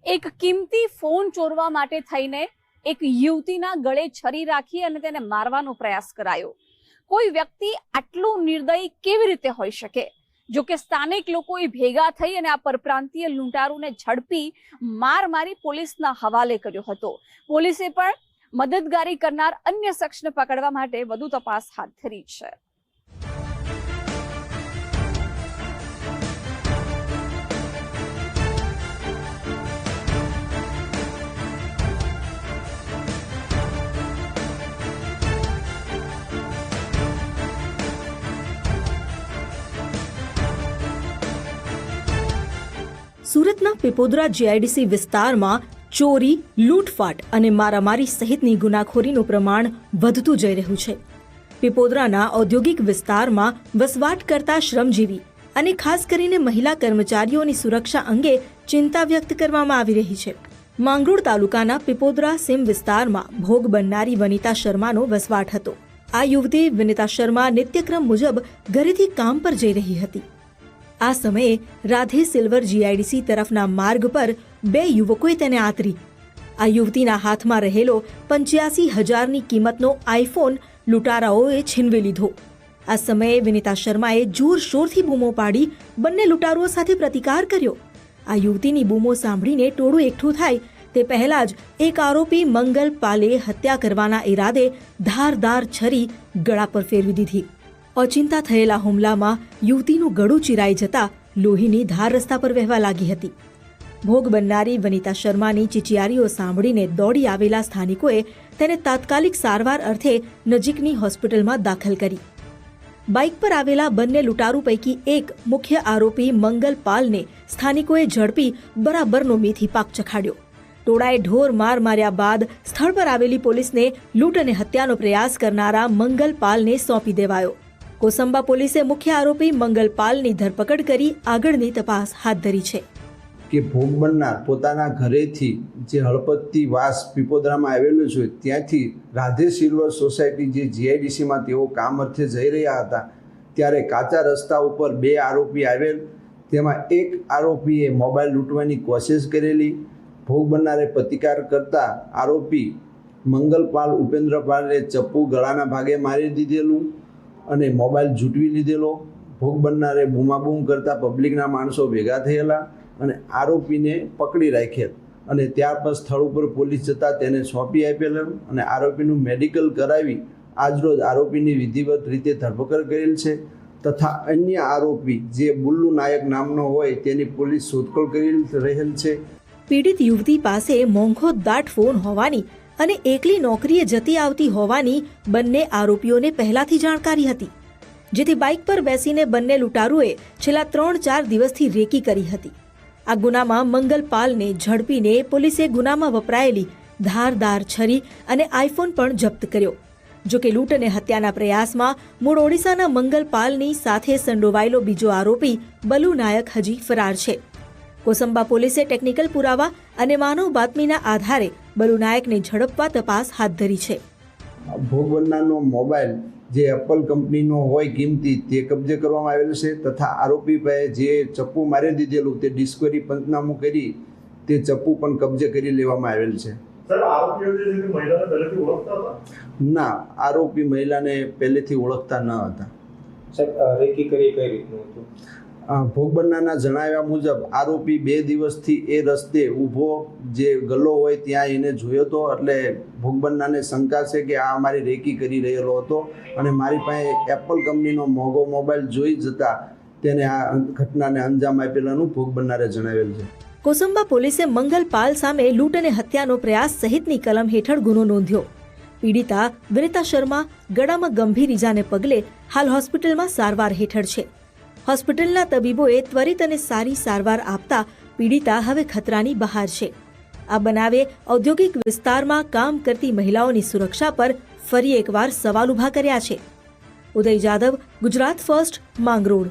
એક કિંમતી ફોન ચોરવા માટે થઈને એક યુવતીના ગળે છરી રાખી અને તેને મારવાનો પ્રયાસ કરાયો। કોઈ વ્યક્તિ આટલું નિર્દયી કેવી રીતે હોઈ શકે? જો કે સ્થાનિક લોકોએ ભેગા થઈ અને આ પરપ્રાંતીય લૂંટારૂને ઝડપી માર મારી પોલીસના હવાલે કર્યો હતો। પોલીસે પણ મદદગારી કરનાર અન્ય શખ્સને પકડવા માટે વધુ તપાસ હાથ ધરી છે। સુરતના પીપોદરા જીઆઈડીસી વિસ્તારમાં ચોરી, લૂંટફાટ અને મારામારી સહિતની ગુનાખોરીનું પ્રમાણ વધતું જઈ રહ્યું છે। પીપોદરાના ઔદ્યોગિક વિસ્તારમાં વસવાટ કરતા શ્રમજીવી અને ખાસ કરીને મહિલા કર્મચારીઓની સુરક્ષા અંગે ચિંતા વ્યક્ત કરવામાં આવી રહી છે। માંગરોળ તાલુકાના પીપોદરા સીમ વિસ્તારમાં ભોગ બનનારી વનિતા શર્માનો વસવાટ હતો। આ યુવતી વિનિતા શર્મા નિત્યક્રમ મુજબ ઘરેથી કામ પર જઈ રહી હતી। આ સમયે રાધે સિલ્વર જીઆઈડીસી તરફના માર્ગ પર બે યુવકોએ તેને આતરી। આ યુવતીના હાથમાં રહેલો 85,000ની કિંમતનો આઈફોન લૂંટારાઓએ છીનવી લીધો। આ સમયે વિનિતા શર્માએ જોરશોરથી બૂમો પાડી બંને લૂંટારુઓ સાથે પ્રતિકાર કર્યો। આ યુવતીની બૂમો સાંભળીને ટોળું એકઠું થાય તે પહેલા જ એક આરોપી મંગલ પાલે હત્યા કરવાના ઈરાદે ધારદાર છરી ગળા પર ફેરવી દીધી। ઓચિંતા થયેલા હુમલામાં યુવતીનું ગળું ચીરાઈ જતા લોહીની ધાર રસ્તા પર વહેવા લાગી હતી। ભોગ બનનારી વનિતા શર્માની ચીચિયારીઓ સાંભળીને દોડી આવેલા સ્થાનિકોએ તેને તાત્કાલિક સારવાર અર્થે નજીકની હોસ્પિટલમાં દાખલ કરી। બાઇક પર આવેલા બંને લૂંટારૂ પૈકી એક મુખ્ય આરોપી મંગલ પાલને સ્થાનિકોએ ઝડપી બરાબરનો મેથી પાક ચખાડ્યો। ટોળાએ ઢોર માર માર્યા બાદ સ્થળ પર આવેલી પોલીસને લૂંટ અને હત્યાનો પ્રયાસ કરનારા મંગલ પાલને સોંપી દેવાયો। કોસંબા પોલીસે મુખ્ય આરોપી મંગલ પાલની ધરપકડ કરી આગળની તપાસ હાથ ધરી છે। કે ભોગ બનનાર પોતાના ઘરેથી જે હળપતિ વાસ પીપોદરામાં આવેલું છે ત્યાંથી રાધે સિલ્વર સોસાયટી જે જીઆઈડીસીમાં તેઓ કામ અર્થે જઈ રહ્યા હતા ત્યારે કાચા રસ્તા ઉપર બે આરોપી આવેલ। તેમાં એક આરોપીએ મોબાઈલ લૂંટવાની કોશિશ કરેલી। ભોગ બનનારે પ્રતિકાર કરતા આરોપી મંગલપાલ ઉપેન્દ્રપાલે ચપ્પુ ગળાના ભાગે મારી દીધેલું અને મોબાઈલ ઝૂંટવી લીધેલો। ભોગ બનનારે બૂમાબૂમ કરતા પબ્લિકના માણસો ભેગા થયેલા અને આરોપીને પકડી રાખેલ અને ત્યાર પછી સ્થળ ઉપર પોલીસ જતાં તેને સોંપી આપેલ અને આરોપીનું મેડિકલ કરાવી આજરોજ આરોપીની વિધિવત રીતે ધરપકડ કરેલ છે તથા અન્ય આરોપી જે બુલ્લુ નાયક નામનો હોય તેની પોલીસ શોધખોળ કરી રહેલ છે। પીડિત યુવતી પાસે મોંઘો દાટ ફોન હોવાની અને એકલી નોકરીએ જતી આવતી હોવાની બંને આરોપીઓને પહેલાથી જાણકારી હતી, જેથી બાઇક પર બેસીને બંને લૂંટારૂએ છેલ્લા 3-4 દિવસથી રેકી કરી હતી। આ ગુનામાં મંગલપાલને ઝડપીને પોલીસે ગુનામાં વપરાયેલી ધારદાર છરી અને આઈફોન પણ જપ્ત કર્યો। જો કે લૂંટ અને હત્યાના પ્રયાસમાં મૂળ ઓડિશાના મંગલપાલની સાથે સંડોવાયેલો બીજો આરોપી બલુ નાયક હજી ફરાર છે। કોસંબા પોલીસે ટેકનિકલ પુરાવા અને માનવ બાતમીના આધારે બલુ નાયકને ઝડપવા તપાસ હાથ ધરી છે। ભોગ બનનારનો મોબાઈલ જે એપલ કંપનીનો હોય કિંમતી તે કબજે કરવામાં આવેલ છે તથા આરોપી પાસે જે ચપ્પુ મારી દીધેલું તે ડિસ્કવરી પંચનામું કરી તે ચપ્પુ પણ કબજે કરી લેવામાં આવેલ છે। ના, આરોપી મહિલાને પહેલેથી ઓળખતા ન હતા। રેકી કરી કઈ રીતનું હતું? ભોગ બનનારના જણાવ્યા મુજબ આરોપી 2 દિવસથી એ રસ્તે ઊભો જે ગલ્લો હોય ત્યાં એને જોયો હતો એટલે ભોગ બનનારને શંકા છે કે આ અમારી રેકી કરી રહેલો હતો અને મારી પાસે એપલ કંપનીનો મોંઘો મોબાઈલ જોઈ જતા તેને આ ઘટનાને અંજામ આપેલાનું ભોગ બનનારે જણાવેલ છે। કોસંબા પોલીસે મંગલપાલ સામે લૂંટ અને હત્યાનો પ્રયાસ સહિતની કલમ હેઠળ ગુનો નોંધ્યો। પીડિતા વિનિતા શર્મા ગળામાં ગંભીર ઈજાને પગલે હાલ હોસ્પિટલમાં સારવાર હેઠળ છે। હોસ્પિટલના તબીબોએ ત્વરિત અને સારી સારવાર આપતા પીડિતા હવે ખતરાની બહાર છે। આ બનાવે ઔદ્યોગિક વિસ્તારમાં કામ કરતી મહિલાઓની સુરક્ષા પર ફરી એકવાર સવાલ ઉભા કર્યા છે। ઉદય જાદવ, ગુજરાત ફર્સ્ટ, માંગરોળ।